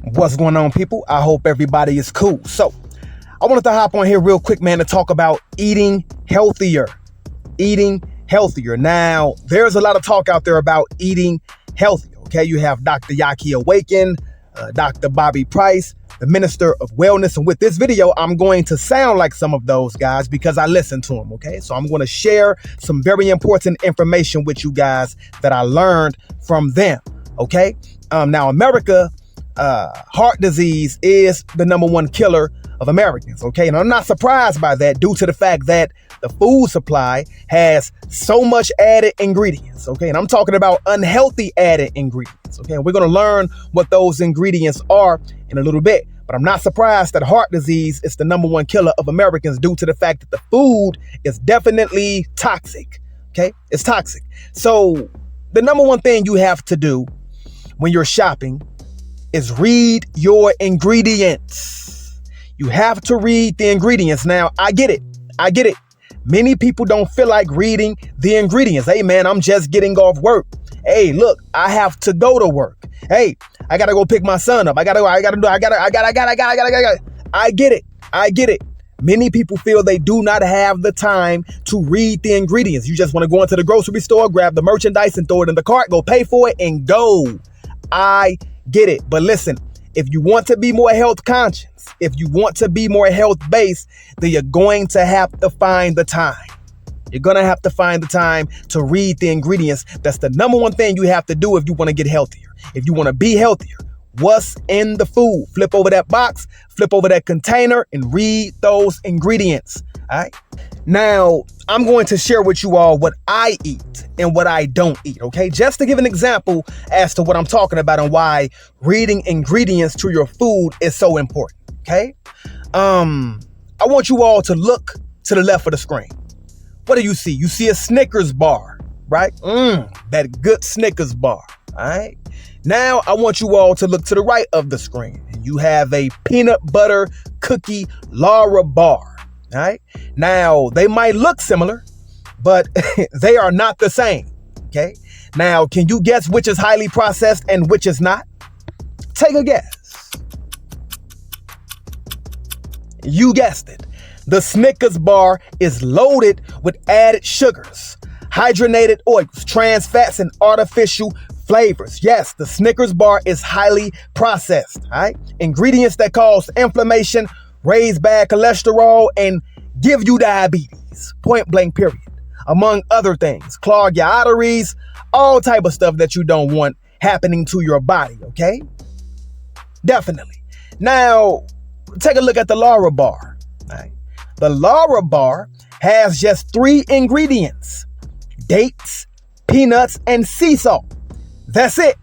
What's going on, people? I hope everybody is cool. So I wanted to hop on here real quick, man, to talk about eating healthier. Eating healthier. Now, there's a lot of talk out there about eating healthier. Okay, you have Dr. Yaki Awaken, Dr. Bobby Price, the Minister of Wellness. And with this video, I'm going to sound like some of those guys because I listen to them. Okay, so I'm going to share some very important information with you guys that I learned from them. Okay, now America, heart disease is the #1 killer of Americans. Okay, and I'm not surprised by that due to the fact that the food supply has so much added ingredients. Okay, and I'm talking about unhealthy added ingredients. Okay, and we're going to learn what those ingredients are in a little bit. But I'm not surprised that heart disease is the #1 killer of Americans due to the fact that the food is definitely toxic. Okay, it's toxic. So the #1 thing you have to do when you're shopping is read your ingredients. You have to read the ingredients. Now, I get it. Many people don't feel like reading the ingredients. Hey, man, I'm just getting off work. Hey, look, I have to go to work. Hey, I gotta go pick my son up. I get it. Many people feel they do not have the time to read the ingredients. You just want to go into the grocery store, grab the merchandise and throw it in the cart, go pay for it and go. I get it. But listen, if you want to be more health conscious, if you want to be more health based, then you're going to have to find the time. You're going to have to find the time to read the ingredients. That's the #1 thing you have to do if you want to get healthier. If you want to be healthier, what's in the food? Flip over that box, flip over that container and read those ingredients. All right. Now, I'm going to share with you all what I eat and what I don't eat, okay? Just to give an example as to what I'm talking about and why reading ingredients to your food is so important, okay? I want you all to look to the left of the screen. What do you see? You see a Snickers bar, right? That good Snickers bar, all right? Now, I want you all to look to the right of the screen. You have a peanut butter cookie Lara bar. All right. Now, they might look similar, but they are not the same. Okay. Now, can you guess which is highly processed and which is not? Take a guess. You guessed it. The Snickers bar is loaded with added sugars, hydrogenated oils, trans fats, and artificial flavors. Yes, the Snickers bar is highly processed. All right. Ingredients that cause inflammation, raise bad cholesterol, and give you diabetes, point blank period, among other things. Clog your arteries, all type of stuff that you don't want happening to your body, okay? Definitely. Now, take a look at the Lara bar. Right? The Lara bar has just 3 ingredients: dates, peanuts, and sea salt. That's it.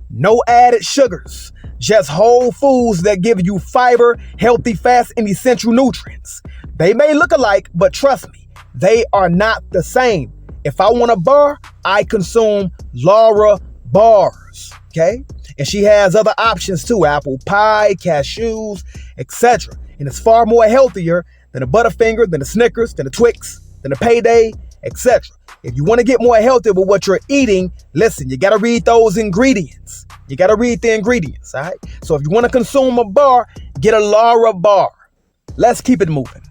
No added sugars. Just whole foods that give you fiber, healthy fats, and essential nutrients. They may look alike, but trust me, they are not the same. If I want a bar, I consume Lara bars, okay? And she has other options too: apple pie, cashews, etc. And it's far more healthier than a Butterfinger, than a Snickers, than a Twix, than a Payday, etc. If you want to get more healthy with what you're eating, listen, you got to read those ingredients. You got to read the ingredients, all right? So if you want to consume a bar, get a Lara bar. Let's keep it moving.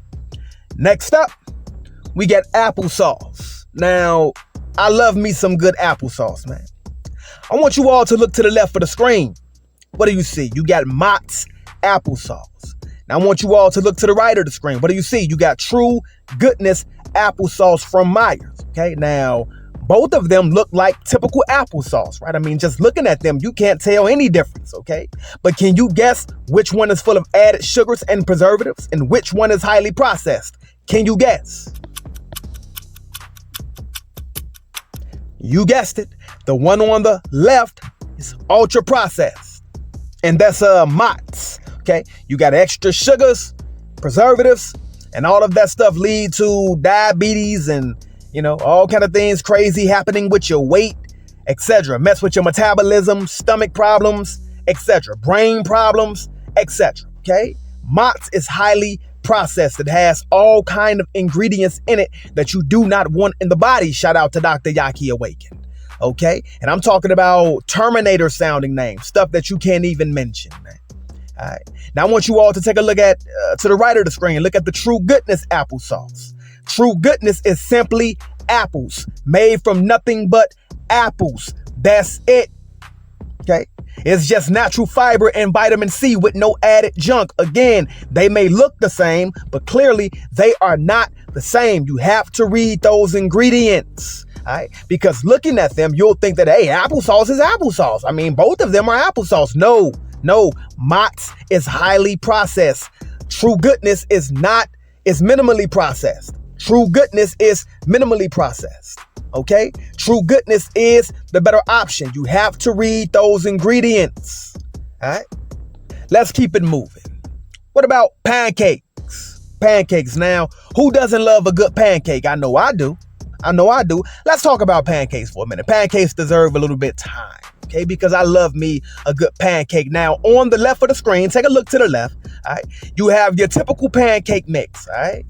Next up, we get applesauce. Now, I love me some good applesauce, man. I want you all to look to the left of the screen. What do you see? You got Mott's applesauce. Now, I want you all to look to the right of the screen. What do you see? You got True Goodness applesauce from Myers. Okay, now both of them look like typical applesauce, right? I mean, just looking at them, you can't tell any difference, okay? But can you guess which one is full of added sugars and preservatives and which one is highly processed? Can you guess? You guessed it. The one on the left is ultra processed, and that's Mott's. Okay, you got extra sugars, preservatives, and all of that stuff lead to diabetes and, you know, all kind of things crazy happening with your weight, etc. Mess with your metabolism, stomach problems, etc. Brain problems, etc. Okay, Mott's is highly processed. It has all kind of ingredients in it that you do not want in the body. Shout out to Dr. Yaki Awaken. Okay, and I'm talking about Terminator sounding names, stuff that you can't even mention, man. All right. Now I want you all to take a look at to the right of the screen. Look at the True Goodness applesauce. True Goodness is simply apples made from nothing but apples. That's it. Okay. It's just natural fiber and vitamin C with no added junk. Again, they may look the same, but clearly they are not the same. You have to read those ingredients. All right? Because looking at them, you'll think that, hey, applesauce is applesauce. I mean, both of them are applesauce. No. Mott's is highly processed. True Goodness is minimally processed. True Goodness is minimally processed. Okay? True Goodness is the better option. You have to read those ingredients. All right? Let's keep it moving. What about pancakes? Pancakes. Now, who doesn't love a good pancake? I know I do. Let's talk about pancakes for a minute. Pancakes deserve a little bit of time. Okay, because I love me a good pancake. Now, on the left of the screen, take a look to the left. All right, you have your typical pancake mix. All right,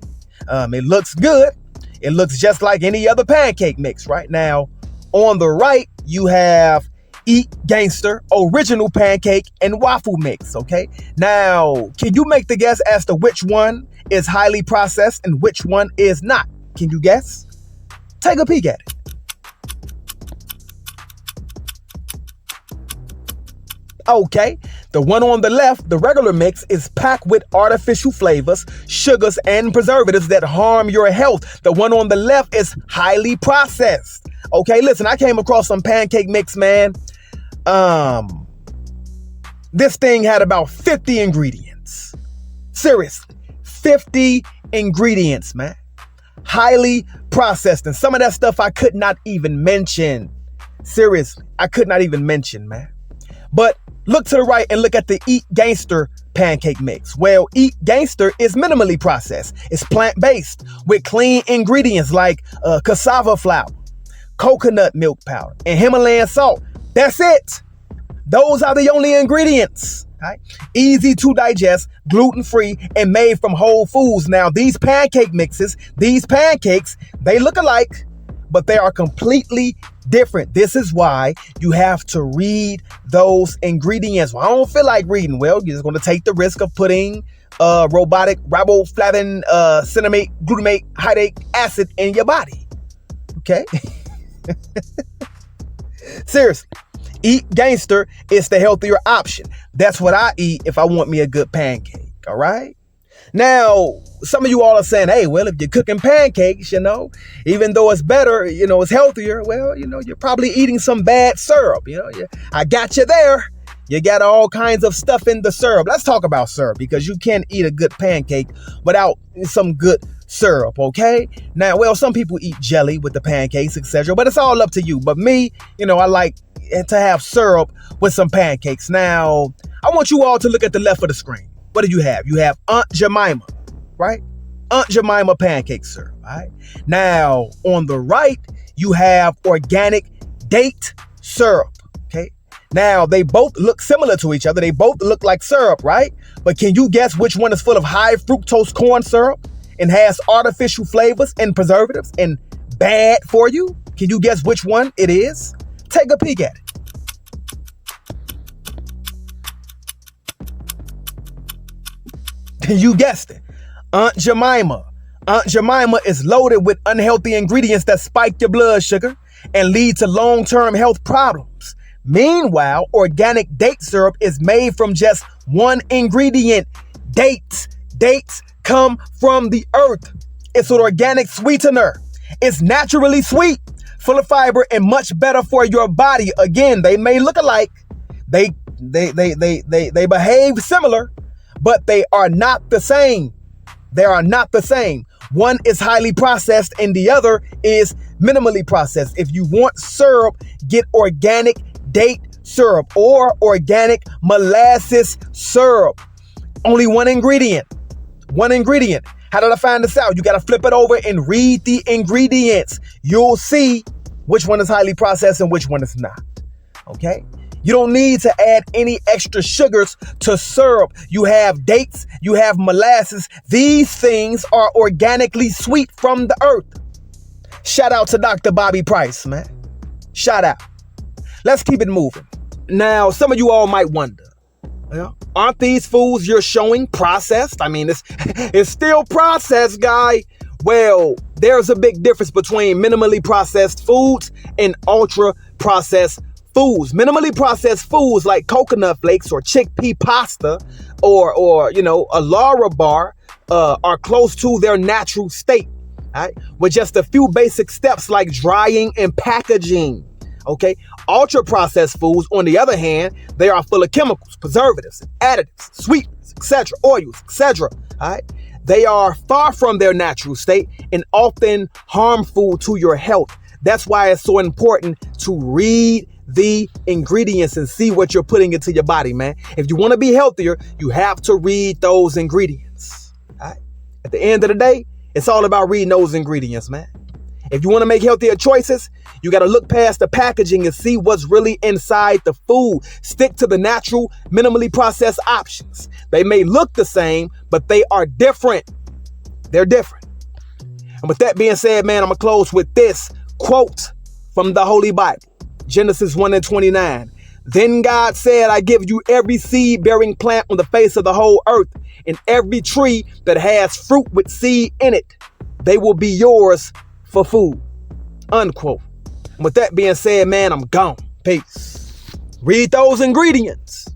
it looks good. It looks just like any other pancake mix. Right now, on the right, you have Eat Gangster original pancake and waffle mix. Okay, now can you make the guess as to which one is highly processed and which one is not? Can you guess? Take a peek at it. Okay, the one on the left, the regular mix, is packed with artificial flavors, sugars, and preservatives that harm your health. The one on the left is highly processed. Okay, listen, I came across some pancake mix, man. This thing had about 50 ingredients. Seriously, 50 ingredients, man. Highly processed. And some of that stuff I could not even mention. Seriously, I could not even mention, man. But look to the right and look at the Eat Gangster pancake mix. Well, Eat Gangster is minimally processed. It's plant-based with clean ingredients like cassava flour, coconut milk powder, and Himalayan salt. That's it. Those are the only ingredients. Right? Easy to digest, gluten-free, and made from whole foods. Now, these pancake mixes, these pancakes, they look alike, but they are completely different. This is why you have to read those ingredients. Well, I don't feel like reading. Well, you're just going to take the risk of putting robotic riboflavin, cinnamate, glutamate, hydrate acid in your body. Okay? Seriously. Eat Gangster is the healthier option. That's what I eat if I want me a good pancake. All right? Now, some of you all are saying, hey, well, if you're cooking pancakes, even though it's better, it's healthier, well, you're probably eating some bad syrup. I got you there. You got all kinds of stuff in the syrup. Let's talk about syrup because you can't eat a good pancake without some good syrup, okay? Now, well, some people eat jelly with the pancakes, etc., but it's all up to you. But me, I like to have syrup with some pancakes. Now, I want you all to look at the left of the screen. What do you have? You have Aunt Jemima, right? Aunt Jemima pancake syrup, all right? Now, on the right, you have organic date syrup, okay? Now, they both look similar to each other. They both look like syrup, right? But can you guess which one is full of high fructose corn syrup and has artificial flavors and preservatives and bad for you? Can you guess which one it is? Take a peek at it. You guessed it. Aunt Jemima. Aunt Jemima is loaded with unhealthy ingredients that spike your blood sugar and lead to long-term health problems. Meanwhile, organic date syrup is made from just one ingredient, dates. Dates come from the earth. It's an organic sweetener. It's naturally sweet, full of fiber, and much better for your body. Again, they may look alike. They behave similar, but they are not the same. They are not the same. One is highly processed and the other is minimally processed. If you want syrup, get organic date syrup or organic molasses syrup. Only one ingredient. One ingredient. How did I find this out? You got to flip it over and read the ingredients. You'll see which one is highly processed and which one is not. Okay? You don't need to add any extra sugars to syrup. You have dates, you have molasses. These things are organically sweet from the earth. Shout out to Dr. Bobby Price, man. Shout out. Let's keep it moving. Now, some of you all might wonder, Yeah. Aren't these foods you're showing processed? I mean, it's still processed, guy. Well, there's a big difference between minimally processed foods and ultra processed foods. Minimally processed foods like coconut flakes or chickpea pasta or a Lara bar are close to their natural state, right? With just a few basic steps like drying and packaging. Okay, ultra processed foods, on the other hand, they are full of chemicals, preservatives, additives, sweeteners, etc., oils, etc. All right, they are far from their natural state and often harmful to your health. That's why it's so important to read the ingredients and see what you're putting into your body, man. If you want to be healthier, you have to read those ingredients. All right, at the end of the day, it's all about reading those ingredients, man. If you want to make healthier choices, you got to look past the packaging and see what's really inside the food. Stick to the natural, minimally processed options. They may look the same, but they are different. They're different. And with that being said, man, I'm going to close with this quote from the Holy Bible. Genesis 1:29. Then God said, I give you every seed-bearing plant on the face of the whole earth, and every tree that has fruit with seed in it. They will be yours for food, unquote. And with that being said, man, I'm gone. Peace. Read those ingredients.